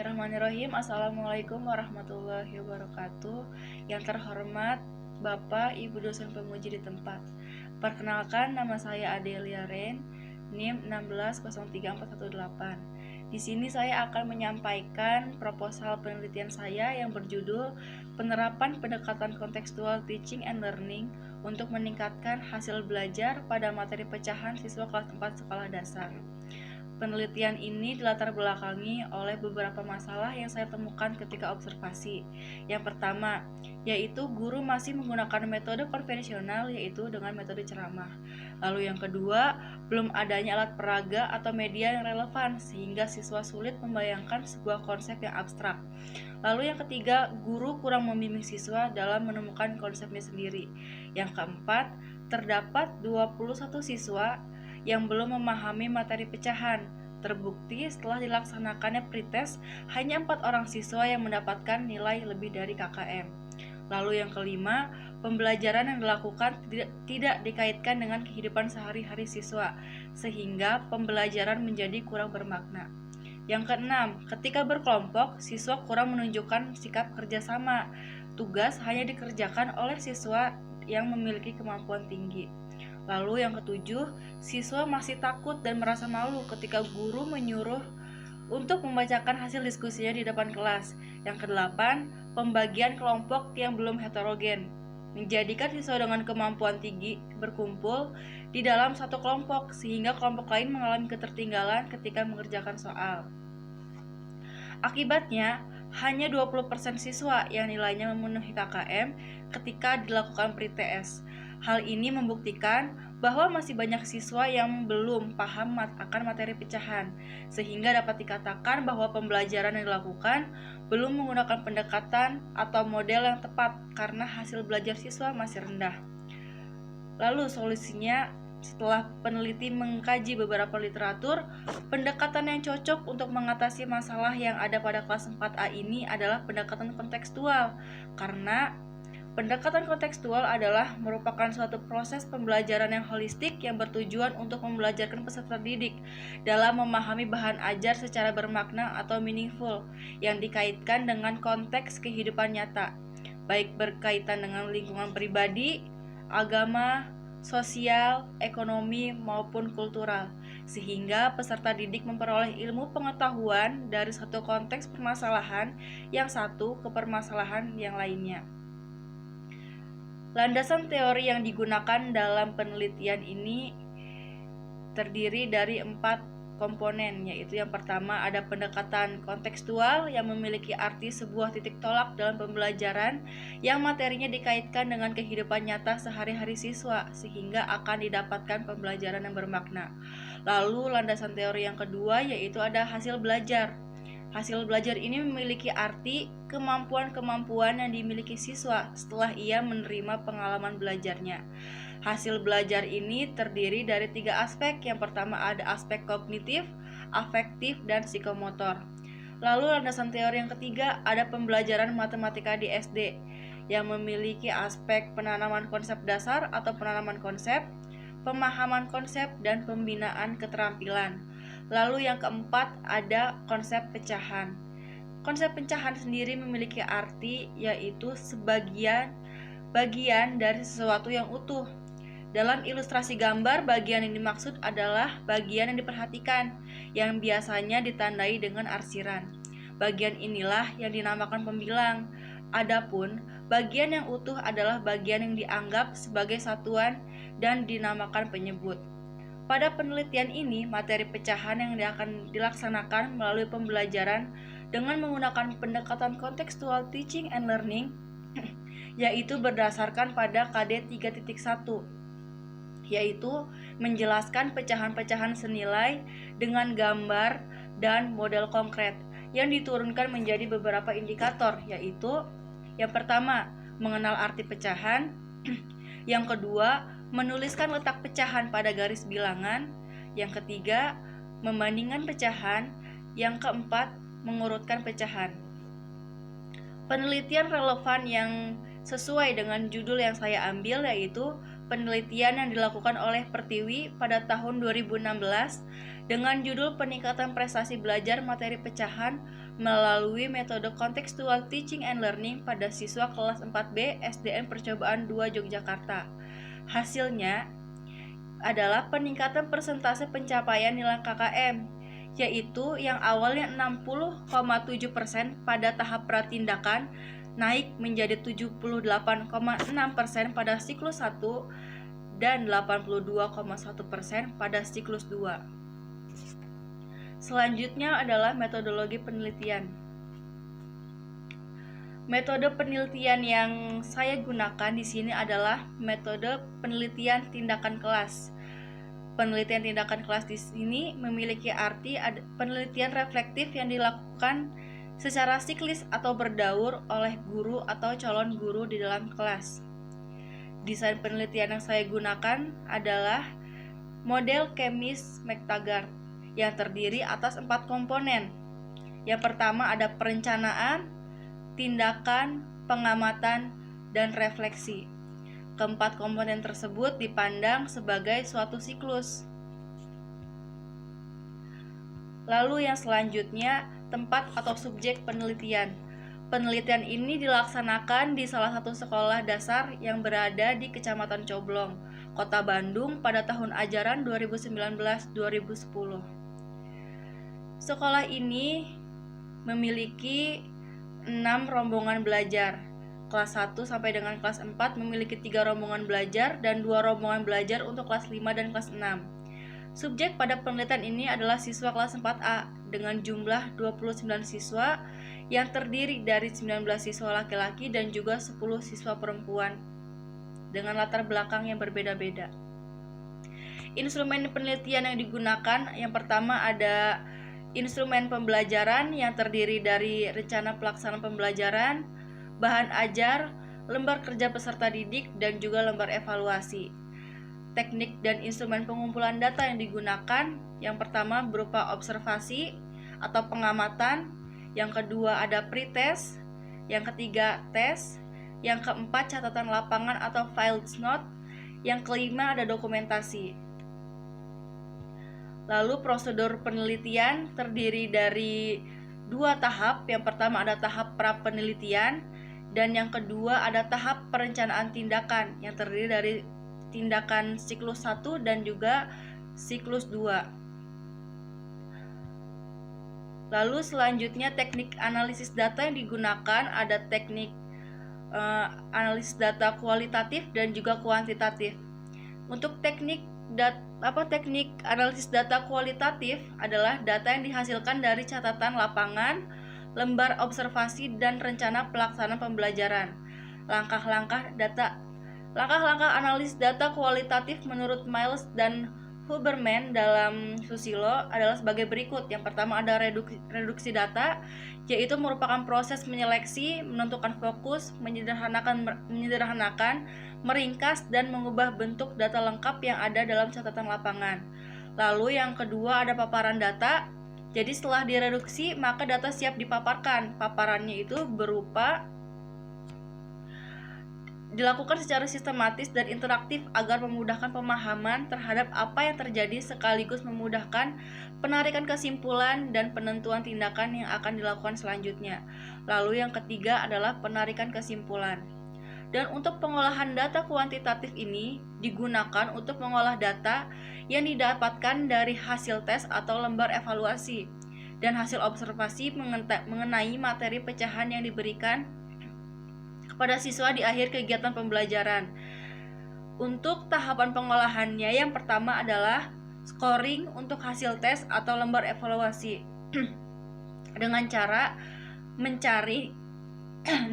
Bismillahirrahmanirrahim. Assalamualaikum warahmatullahi wabarakatuh. Yang terhormat Bapak Ibu dosen pemuji di tempat. Perkenalkan, nama saya Adelia Rain, NIM 1603418. Di sini saya akan menyampaikan proposal penelitian saya yang berjudul Penerapan Pendekatan Kontekstual Teaching and Learning untuk meningkatkan hasil belajar pada materi pecahan siswa kelas 4 sekolah dasar. Penelitian ini dilatar belakangi oleh beberapa masalah yang saya temukan ketika observasi. Yang pertama, yaitu guru masih menggunakan metode konvensional, yaitu dengan metode ceramah. Lalu yang kedua, belum adanya alat peraga atau media yang relevan sehingga siswa sulit membayangkan sebuah konsep yang abstrak. Lalu yang ketiga, guru kurang membimbing siswa dalam menemukan konsepnya sendiri. Yang keempat, terdapat 21 siswa yang belum memahami materi pecahan. Terbukti setelah dilaksanakannya pretest, hanya 4 orang siswa yang mendapatkan nilai lebih dari KKM. Lalu yang kelima, pembelajaran yang dilakukan tidak dikaitkan dengan kehidupan sehari-hari siswa, sehingga pembelajaran menjadi kurang bermakna. Yang keenam, ketika berkelompok, siswa kurang menunjukkan sikap kerjasama. Tugas hanya dikerjakan oleh siswa yang memiliki kemampuan tinggi. Lalu yang ketujuh, siswa masih takut dan merasa malu ketika guru menyuruh untuk membacakan hasil diskusinya di depan kelas. Yang kedelapan, pembagian kelompok yang belum heterogen, menjadikan siswa dengan kemampuan tinggi berkumpul di dalam satu kelompok sehingga kelompok lain mengalami ketertinggalan ketika mengerjakan soal. Akibatnya, hanya 20% siswa yang nilainya memenuhi KKM ketika dilakukan pre-TS. Hal ini membuktikan bahwa masih banyak siswa yang belum paham akan materi pecahan, sehingga dapat dikatakan bahwa pembelajaran yang dilakukan belum menggunakan pendekatan atau model yang tepat karena hasil belajar siswa masih rendah. Lalu solusinya, setelah peneliti mengkaji beberapa literatur, pendekatan yang cocok untuk mengatasi masalah yang ada pada kelas 4A ini adalah pendekatan kontekstual, karena pendekatan kontekstual adalah merupakan suatu proses pembelajaran yang holistik yang bertujuan untuk membelajarkan peserta didik dalam memahami bahan ajar secara bermakna atau meaningful yang dikaitkan dengan konteks kehidupan nyata, baik berkaitan dengan lingkungan pribadi, agama, sosial, ekonomi, maupun kultural, sehingga peserta didik memperoleh ilmu pengetahuan dari satu konteks permasalahan yang satu ke permasalahan yang lainnya. Landasan teori yang digunakan dalam penelitian ini terdiri dari 4 komponen, yaitu yang pertama ada pendekatan kontekstual yang memiliki arti sebuah titik tolak dalam pembelajaran yang materinya dikaitkan dengan kehidupan nyata sehari-hari siswa sehingga akan didapatkan pembelajaran yang bermakna. Lalu landasan teori yang kedua yaitu ada hasil belajar. Hasil belajar ini memiliki arti kemampuan-kemampuan yang dimiliki siswa setelah ia menerima pengalaman belajarnya. Hasil belajar ini terdiri dari 3 aspek. Yang pertama ada aspek kognitif, afektif, dan psikomotor. Lalu landasan teori yang ketiga ada pembelajaran matematika di SD yang memiliki aspek penanaman konsep dasar atau penanaman konsep, pemahaman konsep, dan pembinaan keterampilan. Lalu yang keempat ada konsep pecahan. Konsep pecahan sendiri memiliki arti yaitu bagian dari sesuatu yang utuh. Dalam ilustrasi gambar, bagian yang dimaksud adalah bagian yang diperhatikan, yang biasanya ditandai dengan arsiran. Bagian inilah yang dinamakan pembilang. Adapun bagian yang utuh adalah bagian yang dianggap sebagai satuan dan dinamakan penyebut. Pada penelitian ini, materi pecahan yang akan dilaksanakan melalui pembelajaran dengan menggunakan pendekatan kontekstual teaching and learning, yaitu berdasarkan pada KD 3.1, yaitu menjelaskan pecahan-pecahan senilai dengan gambar dan model konkret yang diturunkan menjadi beberapa indikator, yaitu yang pertama, mengenal arti pecahan, yang kedua, menuliskan letak pecahan pada garis bilangan, yang ketiga, membandingkan pecahan, yang keempat, mengurutkan pecahan. Penelitian relevan yang sesuai dengan judul yang saya ambil yaitu penelitian yang dilakukan oleh Pertiwi pada tahun 2016 dengan judul Peningkatan Prestasi Belajar Materi Pecahan melalui metode contextual teaching and learning pada siswa kelas 4B SDN Percobaan 2 Yogyakarta. Hasilnya adalah peningkatan persentase pencapaian nilai KKM, yaitu yang awalnya 60,7% pada tahap pratindakan naik menjadi 78,6% pada siklus 1 dan 82,1% pada siklus 2. Selanjutnya adalah metodologi penelitian. Metode penelitian yang saya gunakan di sini adalah metode penelitian tindakan kelas. Penelitian tindakan kelas di sini memiliki arti penelitian reflektif yang dilakukan secara siklis atau berdaur oleh guru atau calon guru di dalam kelas. Desain penelitian yang saya gunakan adalah model Chemis McTaggart yang terdiri atas 4 komponen. Yang pertama ada perencanaan, tindakan, pengamatan, dan refleksi. Keempat komponen tersebut dipandang sebagai suatu siklus. Lalu yang selanjutnya, tempat atau subjek penelitian. Penelitian ini dilaksanakan di salah satu sekolah dasar yang berada di Kecamatan Coblong, Kota Bandung pada tahun ajaran 2019-2010. Sekolah ini memiliki 6 rombongan belajar. Kelas 1 sampai dengan kelas 4 memiliki 3 rombongan belajar dan 2 rombongan belajar untuk kelas 5 dan kelas 6. Subjek pada penelitian ini adalah siswa kelas 4A dengan jumlah 29 siswa yang terdiri dari 19 siswa laki-laki dan juga 10 siswa perempuan dengan latar belakang yang berbeda-beda. Instrumen penelitian yang digunakan yang pertama ada instrumen pembelajaran yang terdiri dari rencana pelaksanaan pembelajaran, bahan ajar, lembar kerja peserta didik, dan juga lembar evaluasi. Teknik dan instrumen pengumpulan data yang digunakan yang pertama berupa observasi atau pengamatan, yang kedua ada pretest, yang ketiga tes, yang keempat catatan lapangan atau field note, yang kelima ada dokumentasi. Lalu prosedur penelitian terdiri dari 2 tahap. Yang pertama ada tahap pra-penelitian dan yang kedua ada tahap perencanaan tindakan yang terdiri dari tindakan siklus 1 dan juga siklus 2. Lalu selanjutnya teknik analisis data yang digunakan ada teknik analisis data kualitatif dan juga kuantitatif. Untuk teknik analisis data kualitatif adalah data yang dihasilkan dari catatan lapangan, lembar observasi, dan rencana pelaksanaan pembelajaran. Langkah-langkah analisis data kualitatif menurut Miles dan Huberman dalam Susilo adalah sebagai berikut. Yang pertama ada reduksi data, yaitu merupakan proses menyeleksi, menentukan fokus, menyederhanakan, meringkas, dan mengubah bentuk data lengkap yang ada dalam catatan lapangan. Lalu yang kedua ada paparan data. Jadi setelah direduksi, maka data siap dipaparkan. Paparannya itu berupa dilakukan secara sistematis dan interaktif agar memudahkan pemahaman terhadap apa yang terjadi sekaligus memudahkan penarikan kesimpulan dan penentuan tindakan yang akan dilakukan selanjutnya. Lalu yang ketiga adalah penarikan kesimpulan. Dan untuk pengolahan data kuantitatif ini digunakan untuk mengolah data yang didapatkan dari hasil tes atau lembar evaluasi dan hasil observasi mengenai materi pecahan yang diberikan kepada siswa di akhir kegiatan pembelajaran. Untuk tahapan pengolahannya yang pertama adalah scoring untuk hasil tes atau lembar evaluasi dengan cara mencari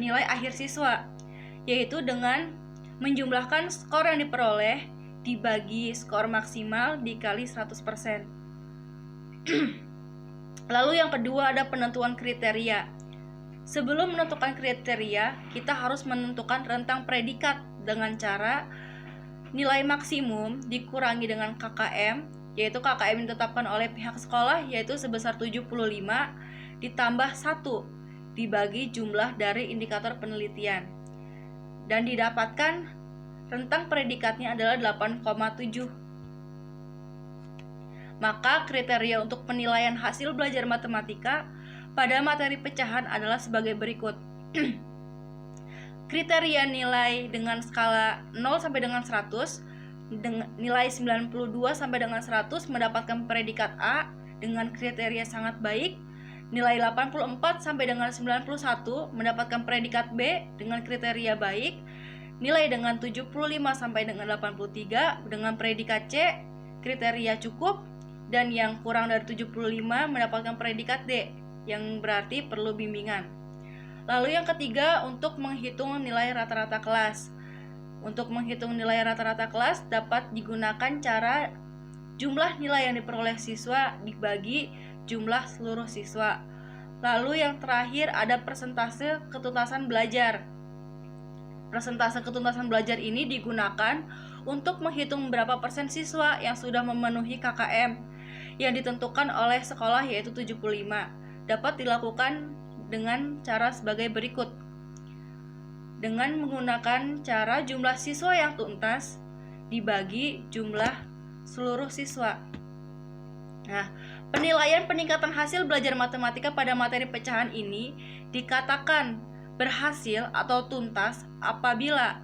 nilai akhir siswa, yaitu dengan menjumlahkan skor yang diperoleh dibagi skor maksimal dikali 100%. Lalu yang kedua ada penentuan kriteria. Sebelum menentukan kriteria, kita harus menentukan rentang predikat dengan cara nilai maksimum dikurangi dengan KKM, yaitu KKM yang ditetapkan oleh pihak sekolah yaitu sebesar 75 ditambah 1 dibagi jumlah dari indikator penelitian. Dan didapatkan rentang predikatnya adalah 8,7. Maka kriteria untuk penilaian hasil belajar matematika pada materi pecahan adalah sebagai berikut. Kriteria nilai dengan skala 0 sampai dengan 100, nilai 92 sampai dengan 100 mendapatkan predikat A dengan kriteria sangat baik. Nilai 84 sampai dengan 91 mendapatkan predikat B dengan kriteria baik. Nilai dengan 75 sampai dengan 83 dengan predikat C, kriteria cukup. Dan yang kurang dari 75 mendapatkan predikat D, yang berarti perlu bimbingan. Lalu yang ketiga, untuk menghitung nilai rata-rata kelas. Untuk menghitung nilai rata-rata kelas dapat digunakan cara jumlah nilai yang diperoleh siswa dibagi jumlah seluruh siswa. Lalu yang terakhir ada persentase ketuntasan belajar. Persentase ketuntasan belajar ini digunakan untuk menghitung berapa persen siswa yang sudah memenuhi KKM yang ditentukan oleh sekolah, yaitu 75. Dapat dilakukan dengan cara sebagai berikut. Dengan menggunakan cara jumlah siswa yang tuntas dibagi jumlah seluruh siswa. Nah, penilaian peningkatan hasil belajar matematika pada materi pecahan ini dikatakan berhasil atau tuntas apabila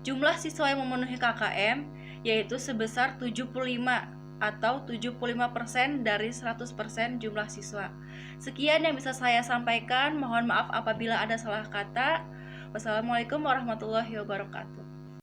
jumlah siswa yang memenuhi KKM yaitu sebesar 75 atau 75% dari 100% jumlah siswa. Sekian yang bisa saya sampaikan. Mohon maaf apabila ada salah kata. Wassalamualaikum warahmatullahi wabarakatuh.